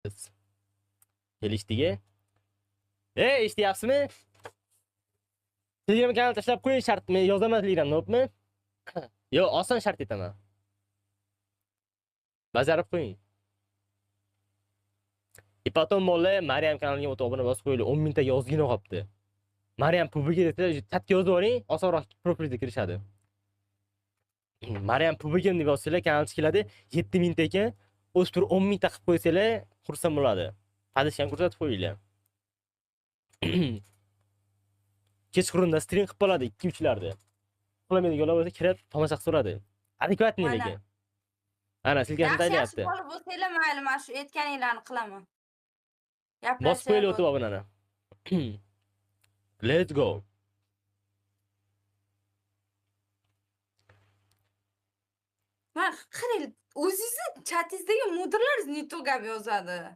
Biz kelishdiki. Eshityapsizmi? Telegram kanal tashlab qo'ying shartmi? Yozaman Telegramda, xo'pmi? Yo'q, oson shart etaman. Bajarib qo'ying. Ipaton molla Maryam kanaliga o'tib obuna bosib qo'yinglar. 10 mingta yozgina qolibdi. Maryam pubiga desa, chatga yozib oling, osonroq profilga kirishadi. Maryam pubigim deb yozsanglar, kanal chiqiladi. 7 mingta ekan, o'z tur 10 mingta qilib qo'ysanglar, xursand bo'ladi. Hadisdan ko'rsatib qo'yinglar. Kechqurunda stream qilib qoladi 2-3 larda. Uxlamaydigan yo'llar bo'lsa kirib tomosha qilib so'radi. Adekvatniy lekin. Ana silkasini taylayapti. Yaxshi bo'lib o'tinglar, mayli, men shu aytganinglarni qilaman. Bosib qo'yinglar o'tib obunani. Let's go. Men qarang, o'zingizni chatingizdagi mudirlar ne to gap yozadi.